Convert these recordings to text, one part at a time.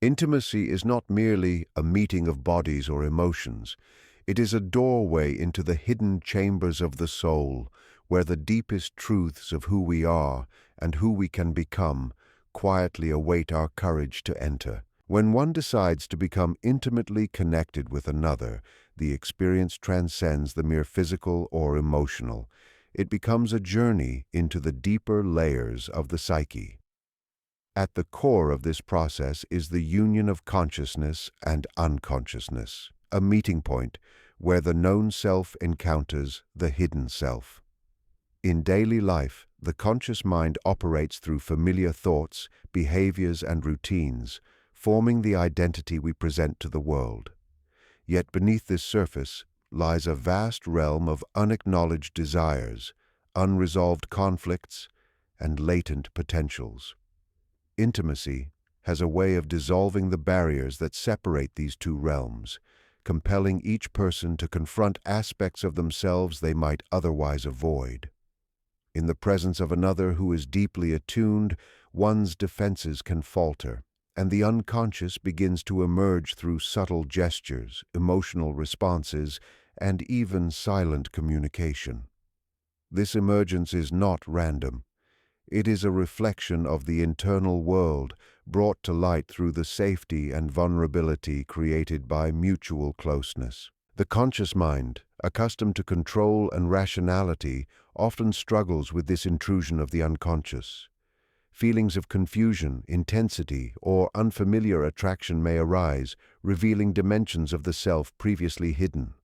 Intimacy is not merely a meeting of bodies or emotions. It is a doorway into the hidden chambers of the soul, where the deepest truths of who we are and who we can become quietly await our courage to enter. When one decides to become intimately connected with another, the experience transcends the mere physical or emotional. It becomes a journey into the deeper layers of the psyche. At the core of this process is the union of consciousness and unconsciousness, a meeting point where the known self encounters the hidden self. In daily life, the conscious mind operates through familiar thoughts, behaviors, and routines, forming the identity we present to the world. Yet beneath this surface lies a vast realm of unacknowledged desires, unresolved conflicts, and latent potentials. Intimacy has a way of dissolving the barriers that separate these two realms, compelling each person to confront aspects of themselves they might otherwise avoid. In the presence of another who is deeply attuned, one's defenses can falter, and the unconscious begins to emerge through subtle gestures, emotional responses, and even silent communication. This emergence is not random. It is a reflection of the internal world, brought to light through the safety and vulnerability created by mutual closeness. The conscious mind, accustomed to control and rationality, often struggles with this intrusion of the unconscious. Feelings of confusion, intensity, or unfamiliar attraction may arise, revealing dimensions of the self previously hidden.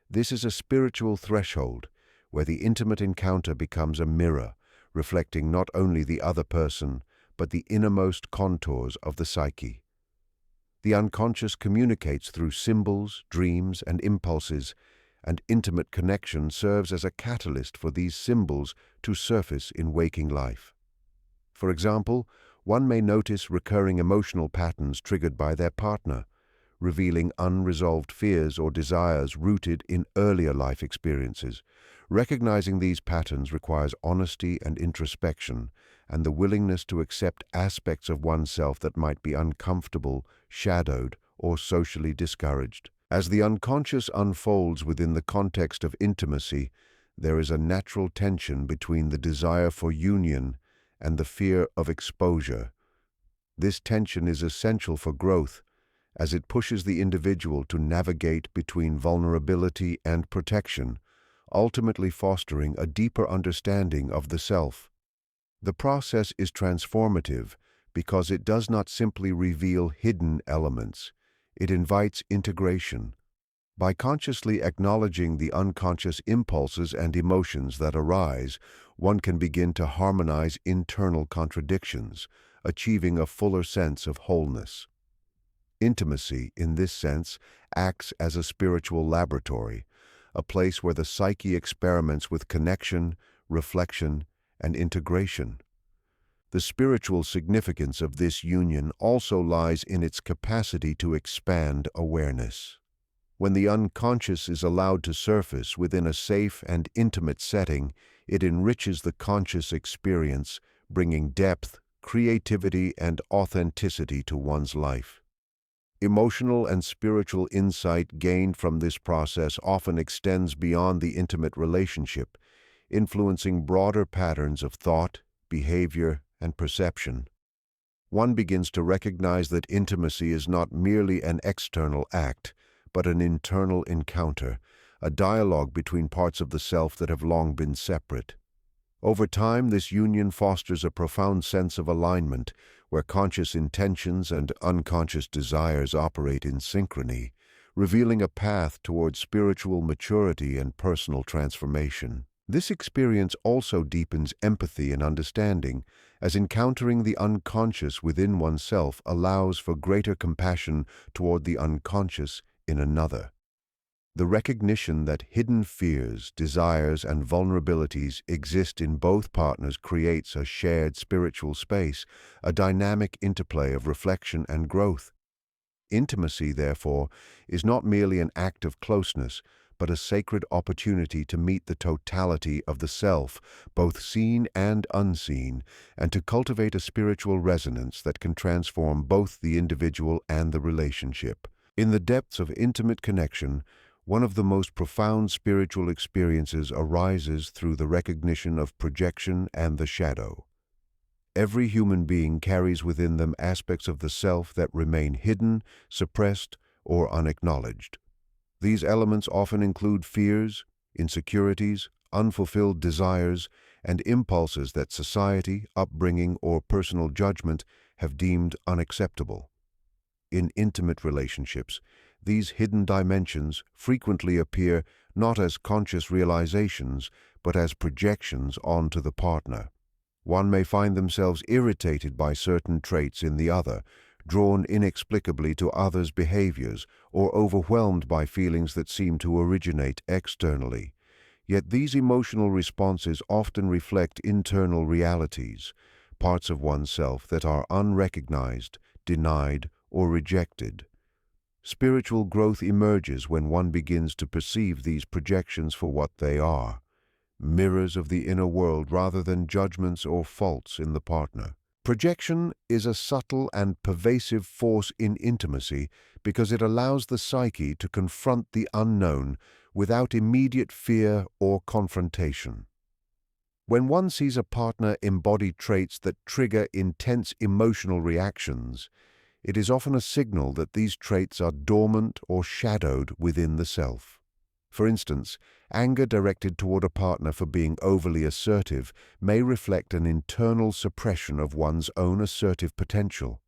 This is a spiritual threshold, where the intimate encounter becomes a mirror, reflecting not only the other person, but the innermost contours of the psyche. The unconscious communicates through symbols, dreams, and impulses, and intimate connection serves as a catalyst for these symbols to surface in waking life. For example, one may notice recurring emotional patterns triggered by their partner, revealing unresolved fears or desires rooted in earlier life experiences. Recognizing these patterns requires honesty and introspection, and the willingness to accept aspects of oneself that might be uncomfortable, shadowed, or socially discouraged. As the unconscious unfolds within the context of intimacy, there is a natural tension between the desire for union and the fear of exposure. This tension is essential for growth, as it pushes the individual to navigate between vulnerability and protection, ultimately fostering a deeper understanding of the self. The process is transformative because it does not simply reveal hidden elements, it invites integration. By consciously acknowledging the unconscious impulses and emotions that arise, one can begin to harmonize internal contradictions, achieving a fuller sense of wholeness. Intimacy, in this sense, acts as a spiritual laboratory, a place where the psyche experiments with connection, reflection, and integration. The spiritual significance of this union also lies in its capacity to expand awareness. When the unconscious is allowed to surface within a safe and intimate setting, it enriches the conscious experience, bringing depth, creativity, and authenticity to one's life. Emotional and spiritual insight gained from this process often extends beyond the intimate relationship, influencing broader patterns of thought, behavior, and perception. One begins to recognize that intimacy is not merely an external act, but an internal encounter, a dialogue between parts of the self that have long been separate. Over time, this union fosters a profound sense of alignment, where conscious intentions and unconscious desires operate in synchrony, revealing a path towards spiritual maturity and personal transformation. This experience also deepens empathy and understanding, as encountering the unconscious within oneself allows for greater compassion toward the unconscious in another. The recognition that hidden fears, desires, and vulnerabilities exist in both partners creates a shared spiritual space, a dynamic interplay of reflection and growth. Intimacy, therefore, is not merely an act of closeness, but a sacred opportunity to meet the totality of the self, both seen and unseen, and to cultivate a spiritual resonance that can transform both the individual and the relationship. In the depths of intimate connection, one of the most profound spiritual experiences arises through the recognition of projection and the shadow. Every human being carries within them aspects of the self that remain hidden, suppressed, or unacknowledged. These elements often include fears, insecurities, unfulfilled desires, and impulses that society, upbringing, or personal judgment have deemed unacceptable. In intimate relationships, these hidden dimensions frequently appear not as conscious realizations, but as projections onto the partner. One may find themselves irritated by certain traits in the other, drawn inexplicably to others' behaviors, or overwhelmed by feelings that seem to originate externally. Yet these emotional responses often reflect internal realities, parts of oneself that are unrecognized, denied, or rejected. Spiritual growth emerges when one begins to perceive these projections for what they are, mirrors of the inner world rather than judgments or faults in the partner. Projection is a subtle and pervasive force in intimacy because it allows the psyche to confront the unknown without immediate fear or confrontation. When one sees a partner embody traits that trigger intense emotional reactions, it is often a signal that these traits are dormant or shadowed within the self. For instance, anger directed toward a partner for being overly assertive may reflect an internal suppression of one's own assertive potential.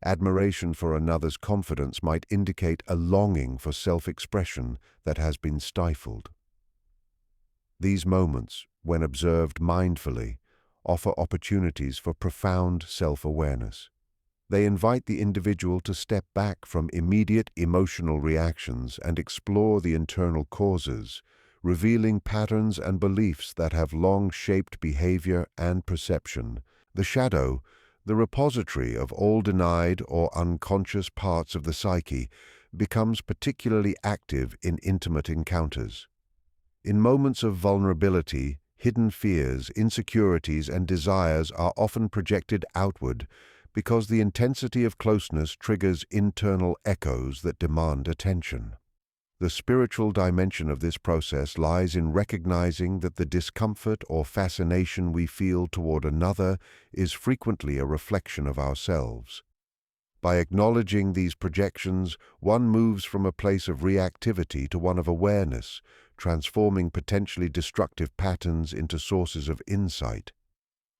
Admiration for another's confidence might indicate a longing for self-expression that has been stifled. These moments, when observed mindfully, offer opportunities for profound self-awareness. They invite the individual to step back from immediate emotional reactions and explore the internal causes, revealing patterns and beliefs that have long shaped behavior and perception. The shadow, the repository of all denied or unconscious parts of the psyche, becomes particularly active in intimate encounters. In moments of vulnerability, hidden fears, insecurities, and desires are often projected outward, because the intensity of closeness triggers internal echoes that demand attention. The spiritual dimension of this process lies in recognizing that the discomfort or fascination we feel toward another is frequently a reflection of ourselves. By acknowledging these projections, one moves from a place of reactivity to one of awareness, transforming potentially destructive patterns into sources of insight.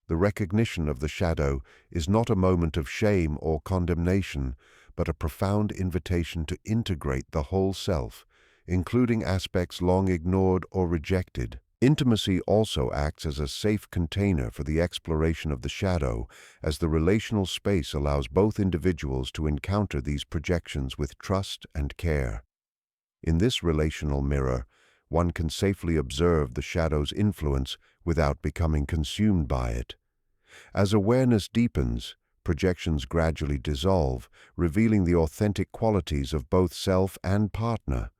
The recognition of the shadow is not a moment of shame or condemnation, but a profound invitation to integrate the whole self, including aspects long ignored or rejected. Intimacy also acts as a safe container for the exploration of the shadow, as the relational space allows both individuals to encounter these projections with trust and care. In this relational mirror, one can safely observe the shadow's influence without becoming consumed by it. As awareness deepens, projections gradually dissolve, revealing the authentic qualities of both self and partner.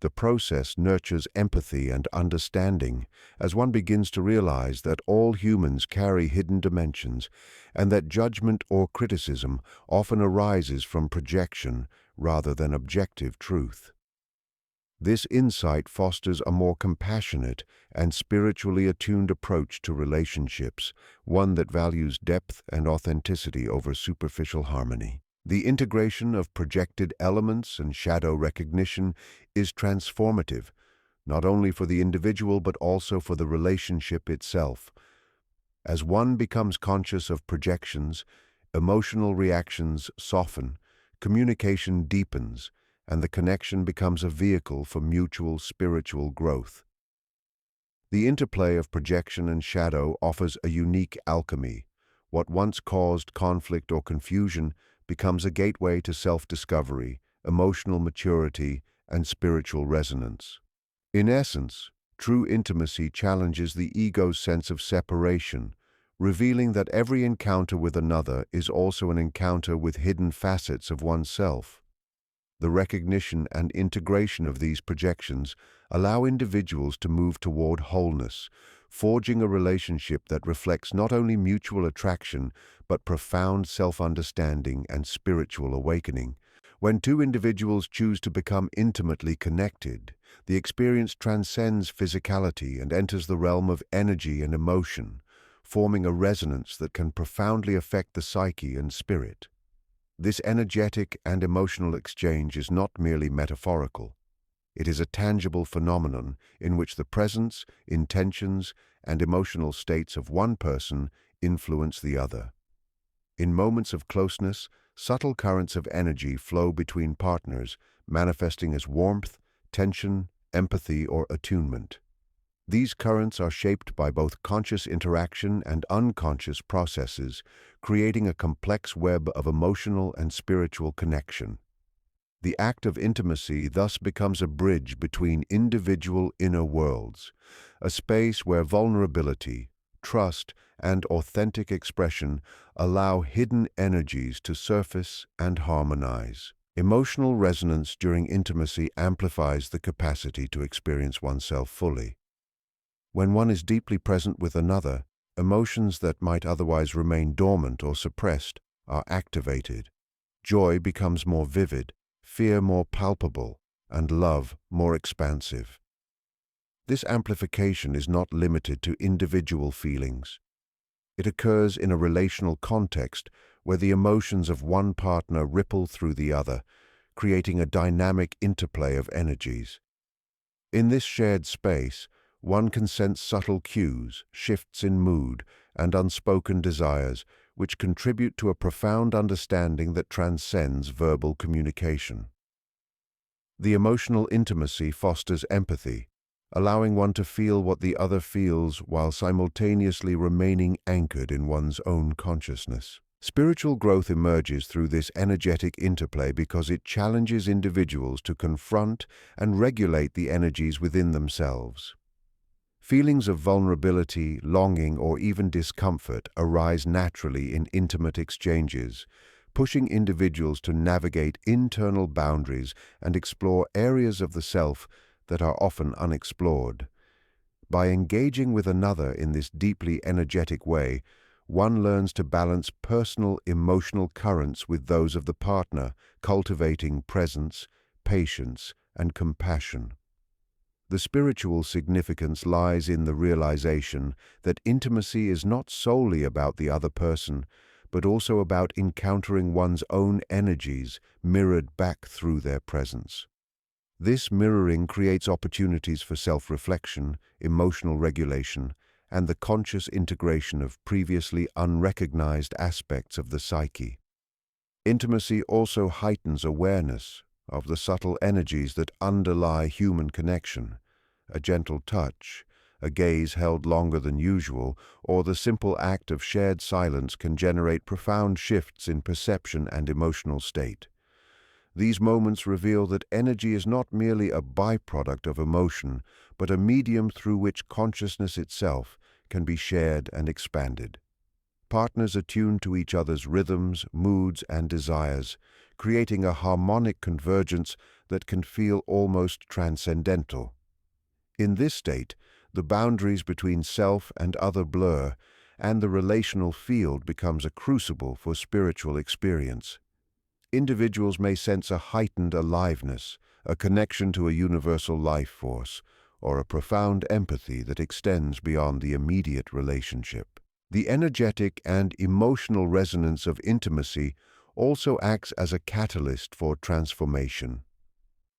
The process nurtures empathy and understanding as one begins to realize that all humans carry hidden dimensions and that judgment or criticism often arises from projection rather than objective truth. This insight fosters a more compassionate and spiritually attuned approach to relationships, one that values depth and authenticity over superficial harmony. The integration of projected elements and shadow recognition is transformative, not only for the individual but also for the relationship itself. As one becomes conscious of projections, emotional reactions soften, communication deepens, and the connection becomes a vehicle for mutual spiritual growth. The interplay of projection and shadow offers a unique alchemy. What once caused conflict or confusion becomes a gateway to self-discovery, emotional maturity, and spiritual resonance. In essence, true intimacy challenges the ego's sense of separation, revealing that every encounter with another is also an encounter with hidden facets of oneself. The recognition and integration of these projections allow individuals to move toward wholeness, forging a relationship that reflects not only mutual attraction but profound self-understanding and spiritual awakening. When two individuals choose to become intimately connected, the experience transcends physicality and enters the realm of energy and emotion, forming a resonance that can profoundly affect the psyche and spirit. This energetic and emotional exchange is not merely metaphorical. It is a tangible phenomenon in which the presence, intentions, and emotional states of one person influence the other. In moments of closeness, subtle currents of energy flow between partners, manifesting as warmth, tension, empathy, or attunement. These currents are shaped by both conscious interaction and unconscious processes, creating a complex web of emotional and spiritual connection. The act of intimacy thus becomes a bridge between individual inner worlds, a space where vulnerability, trust, and authentic expression allow hidden energies to surface and harmonize. Emotional resonance during intimacy amplifies the capacity to experience oneself fully. When one is deeply present with another, emotions that might otherwise remain dormant or suppressed are activated. Joy becomes more vivid, fear more palpable, and love more expansive. This amplification is not limited to individual feelings. It occurs in a relational context where the emotions of one partner ripple through the other, creating a dynamic interplay of energies. In this shared space, one can sense subtle cues, shifts in mood, and unspoken desires, which contribute to a profound understanding that transcends verbal communication. The emotional intimacy fosters empathy, allowing one to feel what the other feels while simultaneously remaining anchored in one's own consciousness. Spiritual growth emerges through this energetic interplay because it challenges individuals to confront and regulate the energies within themselves. Feelings of vulnerability, longing, or even discomfort arise naturally in intimate exchanges, pushing individuals to navigate internal boundaries and explore areas of the self that are often unexplored. By engaging with another in this deeply energetic way, one learns to balance personal emotional currents with those of the partner, cultivating presence, patience, and compassion. The spiritual significance lies in the realization that intimacy is not solely about the other person, but also about encountering one's own energies mirrored back through their presence. This mirroring creates opportunities for self-reflection, emotional regulation, and the conscious integration of previously unrecognized aspects of the psyche. Intimacy also heightens awareness of the subtle energies that underlie human connection. A gentle touch, a gaze held longer than usual, or the simple act of shared silence can generate profound shifts in perception and emotional state. These moments reveal that energy is not merely a byproduct of emotion, but a medium through which consciousness itself can be shared and expanded. Partners attune to each other's rhythms, moods, and desires, creating a harmonic convergence that can feel almost transcendental. In this state, the boundaries between self and other blur, and the relational field becomes a crucible for spiritual experience. Individuals may sense a heightened aliveness, a connection to a universal life force, or a profound empathy that extends beyond the immediate relationship. The energetic and emotional resonance of intimacy also acts as a catalyst for transformation.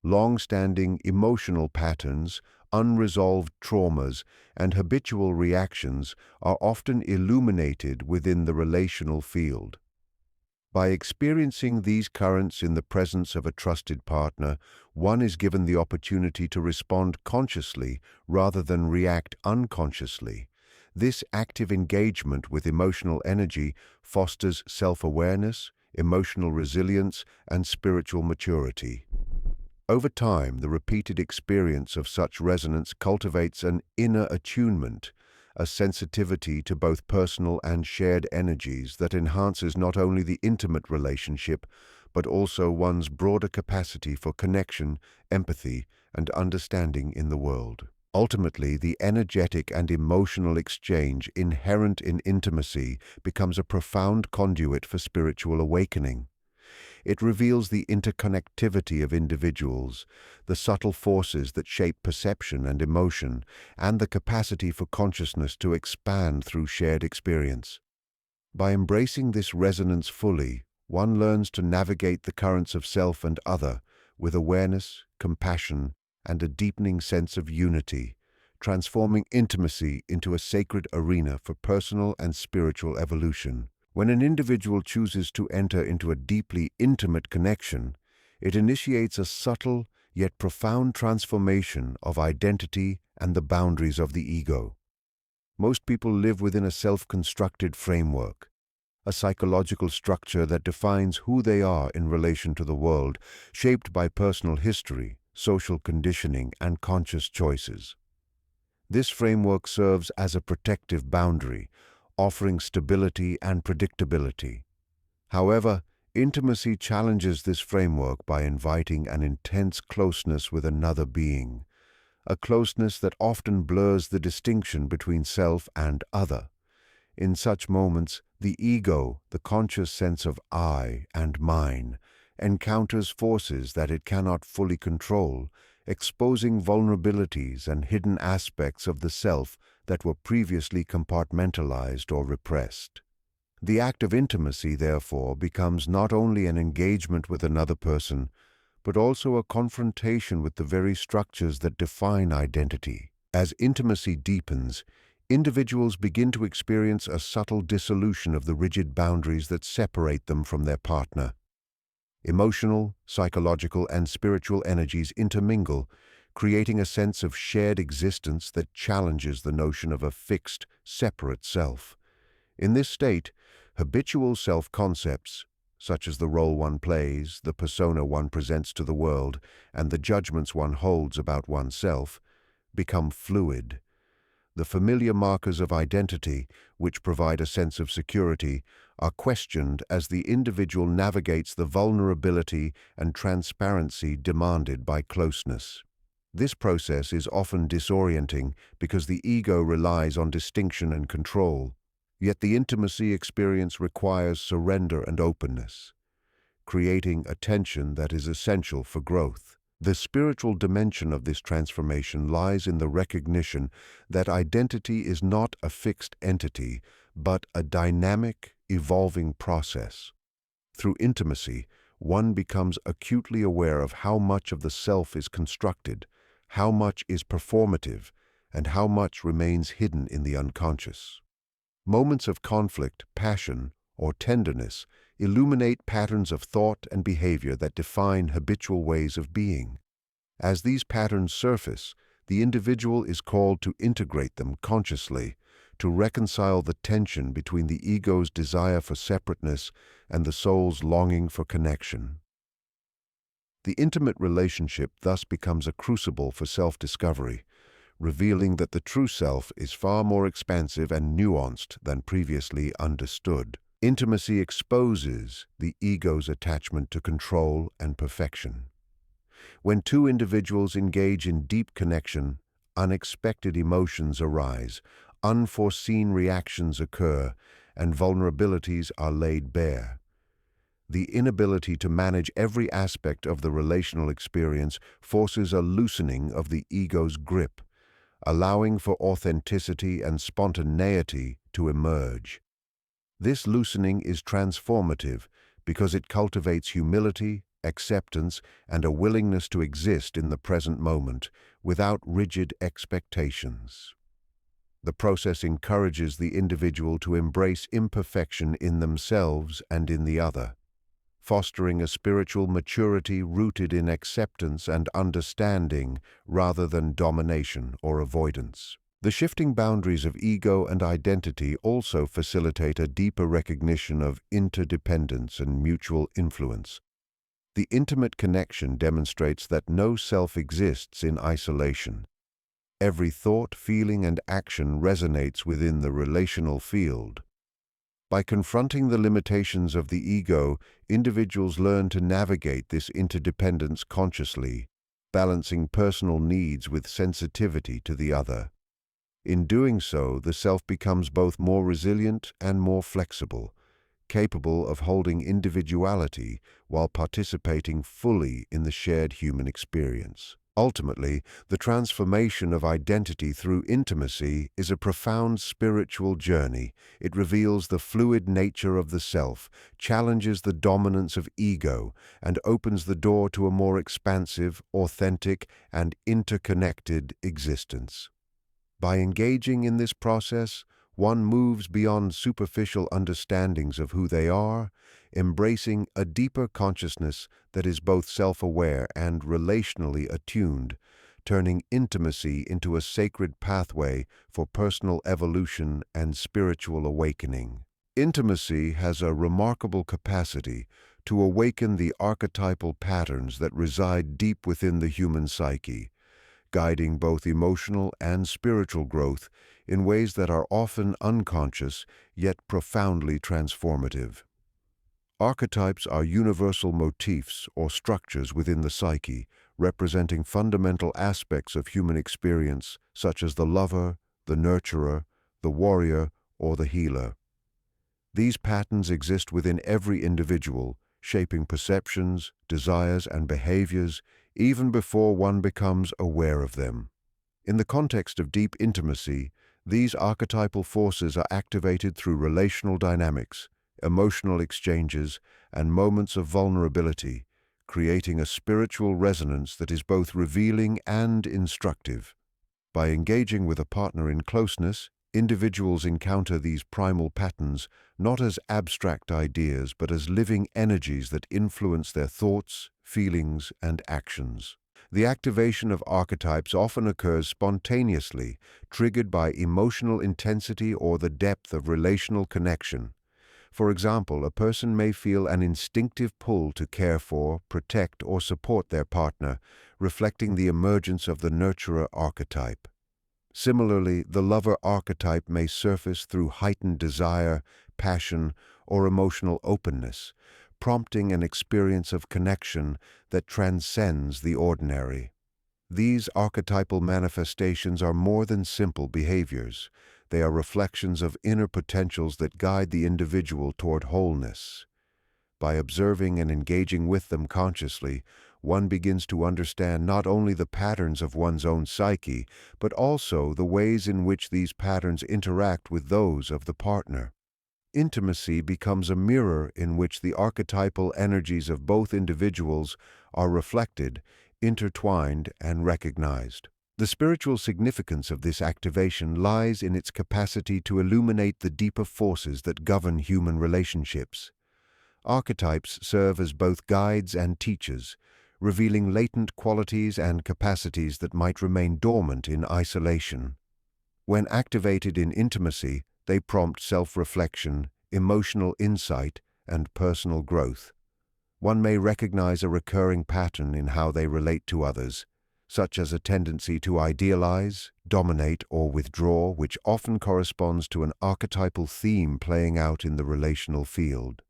Long-standing emotional patterns, unresolved traumas, and habitual reactions are often illuminated within the relational field. By experiencing these currents in the presence of a trusted partner, one is given the opportunity to respond consciously rather than react unconsciously. This active engagement with emotional energy fosters self-awareness, emotional resilience, and spiritual maturity. Over time, the repeated experience of such resonance cultivates an inner attunement, a sensitivity to both personal and shared energies that enhances not only the intimate relationship, but also one's broader capacity for connection, empathy, and understanding in the world. Ultimately, the energetic and emotional exchange inherent in intimacy becomes a profound conduit for spiritual awakening. It reveals the interconnectivity of individuals, the subtle forces that shape perception and emotion, and the capacity for consciousness to expand through shared experience. By embracing this resonance fully, one learns to navigate the currents of self and other with awareness, compassion, and a deepening sense of unity, transforming intimacy into a sacred arena for personal and spiritual evolution. When an individual chooses to enter into a deeply intimate connection, it initiates a subtle yet profound transformation of identity and the boundaries of the ego. Most people live within a self-constructed framework, a psychological structure that defines who they are in relation to the world, shaped by personal history, social conditioning, and conscious choices. This framework serves as a protective boundary, offering stability and predictability. However, intimacy challenges this framework by inviting an intense closeness with another being, a closeness that often blurs the distinction between self and other. In such moments, the ego, the conscious sense of I and mine, encounters forces that it cannot fully control, exposing vulnerabilities and hidden aspects of the self that were previously compartmentalized or repressed. The act of intimacy, therefore, becomes not only an engagement with another person, but also a confrontation with the very structures that define identity. As intimacy deepens, individuals begin to experience a subtle dissolution of the rigid boundaries that separate them from their partner. Emotional, psychological, and spiritual energies intermingle, creating a sense of shared existence that challenges the notion of a fixed, separate self. In this state, habitual self-concepts, such as the role one plays, the persona one presents to the world, and the judgments one holds about oneself, become fluid. The familiar markers of identity, which provide a sense of security, are questioned as the individual navigates the vulnerability and transparency demanded by closeness. This process is often disorienting because the ego relies on distinction and control, yet the intimacy experience requires surrender and openness, creating a tension that is essential for growth. The spiritual dimension of this transformation lies in the recognition that identity is not a fixed entity, but a dynamic, evolving process. Through intimacy, one becomes acutely aware of how much of the self is constructed, how much is performative, and how much remains hidden in the unconscious. Moments of conflict, passion, or tenderness illuminate patterns of thought and behavior that define habitual ways of being. As these patterns surface, the individual is called to integrate them consciously, to reconcile the tension between the ego's desire for separateness and the soul's longing for connection. The intimate relationship thus becomes a crucible for self-discovery, revealing that the true self is far more expansive and nuanced than previously understood. Intimacy exposes the ego's attachment to control and perfection. When two individuals engage in deep connection, unexpected emotions arise, unforeseen reactions occur, and vulnerabilities are laid bare. The inability to manage every aspect of the relational experience forces a loosening of the ego's grip, allowing for authenticity and spontaneity to emerge. This loosening is transformative because it cultivates humility, acceptance, and a willingness to exist in the present moment without rigid expectations. The process encourages the individual to embrace imperfection in themselves and in the other, fostering a spiritual maturity rooted in acceptance and understanding rather than domination or avoidance. The shifting boundaries of ego and identity also facilitate a deeper recognition of interdependence and mutual influence. The intimate connection demonstrates that no self exists in isolation. Every thought, feeling, and action resonates within the relational field. By confronting the limitations of the ego, individuals learn to navigate this interdependence consciously, balancing personal needs with sensitivity to the other. In doing so, the self becomes both more resilient and more flexible, capable of holding individuality while participating fully in the shared human experience. Ultimately, the transformation of identity through intimacy is a profound spiritual journey. It reveals the fluid nature of the self, challenges the dominance of ego, and opens the door to a more expansive, authentic, and interconnected existence. By engaging in this process, one moves beyond superficial understandings of who they are, embracing a deeper consciousness that is both self-aware and relationally attuned, turning intimacy into a sacred pathway for personal evolution and spiritual awakening. Intimacy has a remarkable capacity to awaken the archetypal patterns that reside deep within the human psyche, guiding both emotional and spiritual growth in ways that are often unconscious yet profoundly transformative. Archetypes are universal motifs or structures within the psyche, representing fundamental aspects of human experience such as the lover, the nurturer, the warrior, or the healer. These patterns exist within every individual, shaping perceptions, desires, and behaviors even before one becomes aware of them. In the context of deep intimacy, these archetypal forces are activated through relational dynamics, emotional exchanges, and moments of vulnerability, creating a spiritual resonance that is both revealing and instructive. By engaging with a partner in closeness, individuals encounter these primal patterns not as abstract ideas but as living energies that influence their thoughts, feelings, and actions. The activation of archetypes often occurs spontaneously, triggered by emotional intensity or the depth of relational connection. For example, a person may feel an instinctive pull to care for, protect, or support their partner, reflecting the emergence of the nurturer archetype. Similarly, the lover archetype may surface through heightened desire, passion, or emotional openness, prompting an experience of connection that transcends the ordinary. These archetypal manifestations are more than simple behaviors. They are reflections of inner potentials that guide the individual toward wholeness. By observing and engaging with them consciously, one begins to understand not only the patterns of one's own psyche, but also the ways in which these patterns interact with those of the partner. Intimacy becomes a mirror in which the archetypal energies of both individuals are reflected, intertwined, and recognized. The spiritual significance of this activation lies in its capacity to illuminate the deeper forces that govern human relationships. Archetypes serve as both guides and teachers, revealing latent qualities and capacities that might remain dormant in isolation. When activated in intimacy, they prompt self-reflection, emotional insight, and personal growth. One may recognize a recurring pattern in how they relate to others, such as a tendency to idealize, dominate, or withdraw, which often corresponds to an archetypal theme playing out in the relational field.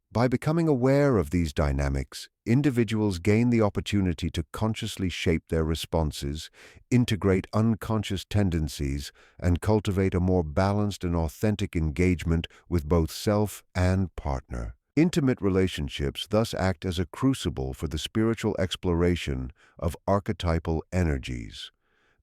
By becoming aware of these dynamics, individuals gain the opportunity to consciously shape their responses, integrate unconscious tendencies, and cultivate a more balanced and authentic engagement with both self and partner. Intimate relationships thus act as a crucible for the spiritual exploration of archetypal energies.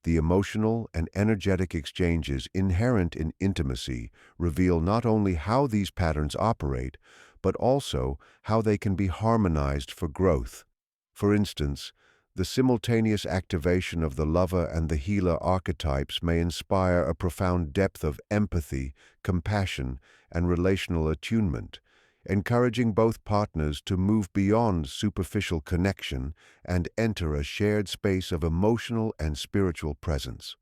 The emotional and energetic exchanges inherent in intimacy reveal not only how these patterns operate, but also how they can be harmonized for growth. For instance, the simultaneous activation of the lover and the healer archetypes may inspire a profound depth of empathy, compassion, and relational attunement, encouraging both partners to move beyond superficial connection and enter a shared space of emotional and spiritual presence.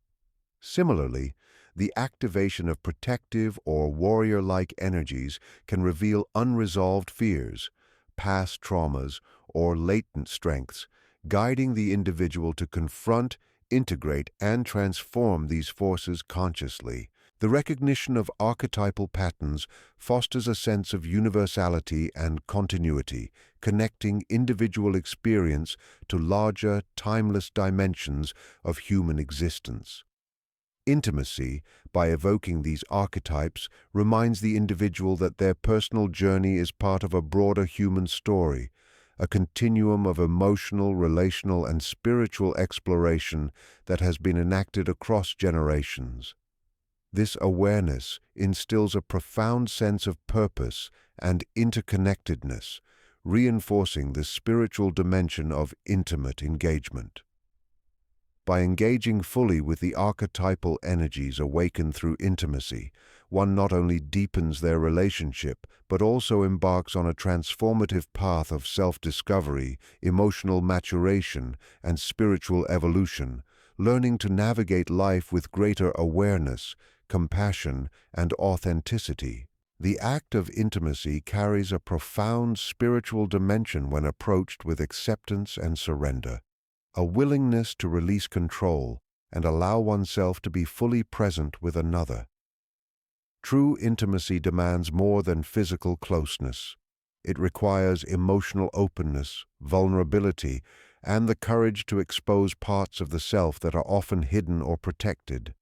Similarly, the activation of protective or warrior-like energies can reveal unresolved fears, past traumas, or latent strengths, guiding the individual to confront, integrate and transform these forces consciously. The recognition of archetypal patterns fosters a sense of universality and continuity, connecting individual experience to larger, timeless dimensions of human existence. Intimacy, by evoking these archetypes, reminds the individual that their personal journey is part of a broader human story, a continuum of emotional, relational, and spiritual exploration that has been enacted across generations. This awareness instills a profound sense of purpose and interconnectedness, reinforcing the spiritual dimension of intimate engagement. By engaging fully with the archetypal energies awakened through intimacy, one not only deepens their relationship, but also embarks on a transformative path of self-discovery, emotional maturation, and spiritual evolution, learning to navigate life with greater awareness, compassion, and authenticity. The act of intimacy carries a profound spiritual dimension when approached with acceptance and surrender, a willingness to release control and allow oneself to be fully present with another. True intimacy demands more than physical closeness. It requires emotional openness, vulnerability, and the courage to expose parts of the self that are often hidden or protected.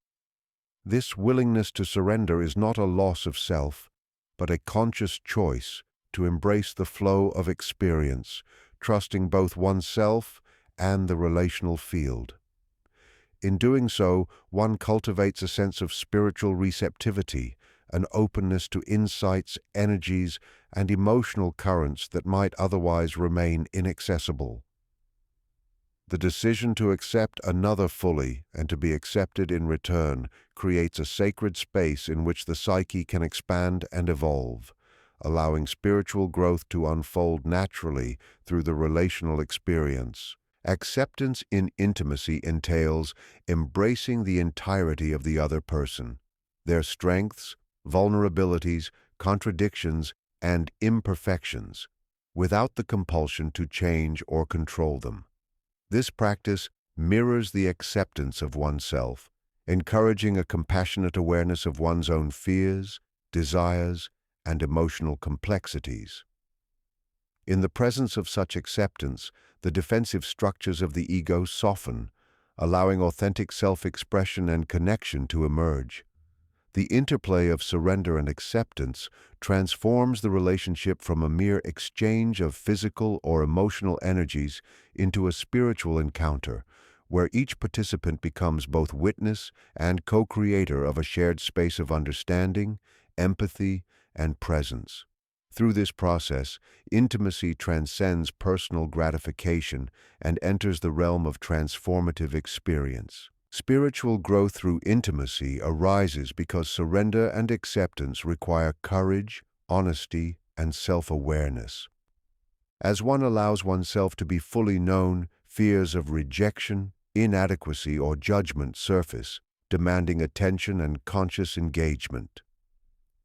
This willingness to surrender is not a loss of self, but a conscious choice to embrace the flow of experience, trusting both oneself and the relational field. In doing so, one cultivates a sense of spiritual receptivity, an openness to insights, energies, and emotional currents that might otherwise remain inaccessible. The decision to accept another fully and to be accepted in return creates a sacred space in which the psyche can expand and evolve, allowing spiritual growth to unfold naturally through the relational experience. Acceptance in intimacy entails embracing the entirety of the other person, their strengths, vulnerabilities, contradictions, and imperfections, without the compulsion to change or control them. This practice mirrors the acceptance of oneself, encouraging a compassionate awareness of one's own fears, desires, and emotional complexities. In the presence of such acceptance, the defensive structures of the ego soften, allowing authentic self-expression and connection to emerge. The interplay of surrender and acceptance transforms the relationship from a mere exchange of physical or emotional energies into a spiritual encounter, where each participant becomes both witness and co-creator of a shared space of understanding, empathy, and presence. Through this process, intimacy transcends personal gratification and enters the realm of transformative experience. Spiritual growth through intimacy arises because surrender and acceptance require courage, honesty, and self-awareness. As one allows oneself to be fully known, fears of rejection, inadequacy, or judgment surface, demanding attention and conscious engagement.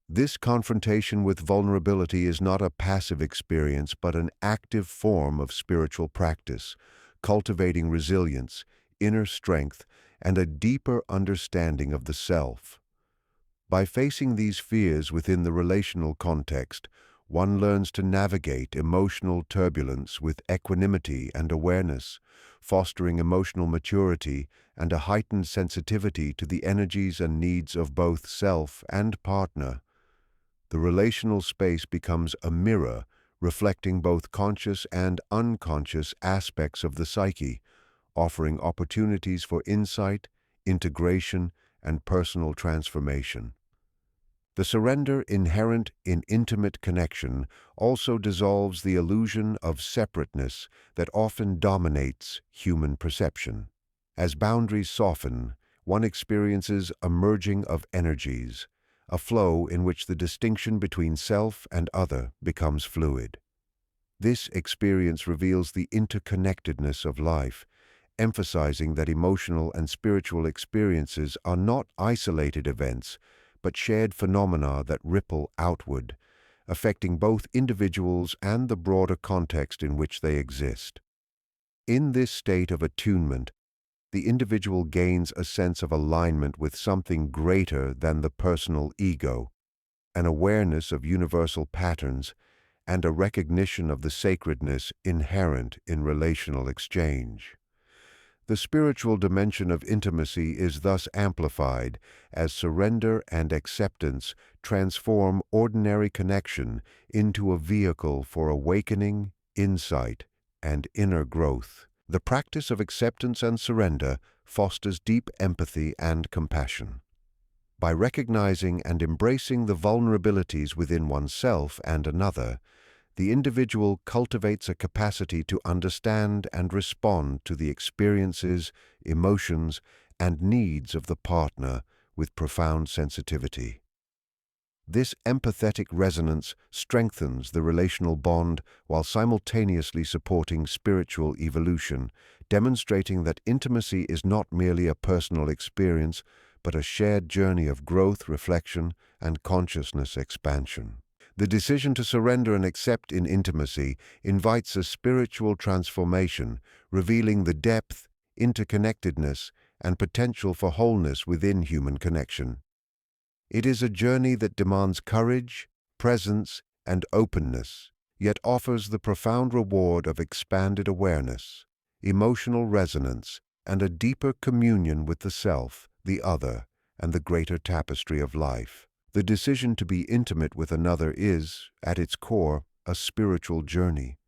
This confrontation with vulnerability is not a passive experience but an active form of spiritual practice, cultivating resilience, inner strength, and a deeper understanding of the self. By facing these fears within the relational context, one learns to navigate emotional turbulence with equanimity and awareness, fostering emotional maturity and a heightened sensitivity to the energies and needs of both self and partner. The relational space becomes a mirror, reflecting both conscious and unconscious aspects of the psyche, offering opportunities for insight, integration, and personal transformation. The surrender inherent in intimate connection also dissolves the illusion of separateness that often dominates human perception. As boundaries soften, one experiences a merging of energies, a flow in which the distinction between self and other becomes fluid. This experience reveals the interconnectedness of life, emphasizing that emotional and spiritual experiences are not isolated events, but shared phenomena that ripple outward, affecting both individuals and the broader context in which they exist. In this state of attunement, the individual gains a sense of alignment with something greater than the personal ego, an awareness of universal patterns, and a recognition of the sacredness inherent in relational exchange. The spiritual dimension of intimacy is thus amplified as surrender and acceptance transform ordinary connection into a vehicle for awakening, insight, and inner growth. The practice of acceptance and surrender fosters deep empathy and compassion. By recognizing and embracing the vulnerabilities within oneself and another, the individual cultivates a capacity to understand and respond to the experiences, emotions, and needs of the partner with profound sensitivity. This empathetic resonance strengthens the relational bond while simultaneously supporting spiritual evolution, demonstrating that intimacy is not merely a personal experience, but a shared journey of growth, reflection, and consciousness expansion. The decision to surrender and accept in intimacy invites a spiritual transformation, revealing the depth, interconnectedness, and potential for wholeness within human connection. It is a journey that demands courage, presence, and openness, yet offers the profound reward of expanded awareness, emotional resonance, and a deeper communion with the self, the other, and the greater tapestry of life. The decision to be intimate with another is, at its core, a spiritual journey.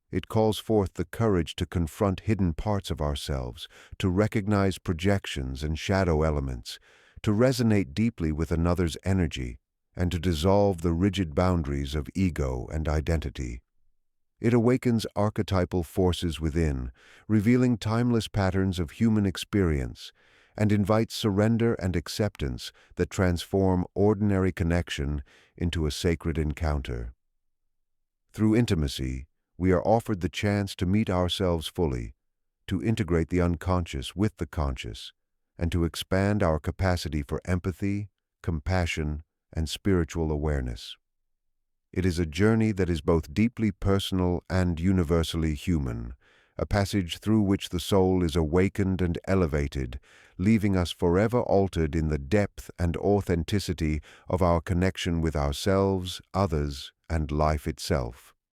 It calls forth the courage to confront hidden parts of ourselves, to recognize projections and shadow elements, to resonate deeply with another's energy, and to dissolve the rigid boundaries of ego and identity. It awakens archetypal forces within, revealing timeless patterns of human experience, and invites surrender and acceptance that transform ordinary connection into a sacred encounter. Through intimacy, we are offered the chance to meet ourselves fully, to integrate the unconscious with the conscious, and to expand our capacity for empathy, compassion, and spiritual awareness. It is a journey that is both deeply personal and universally human, a passage through which the soul is awakened and elevated, leaving us forever altered in the depth and authenticity of our connection with ourselves, others, and life itself.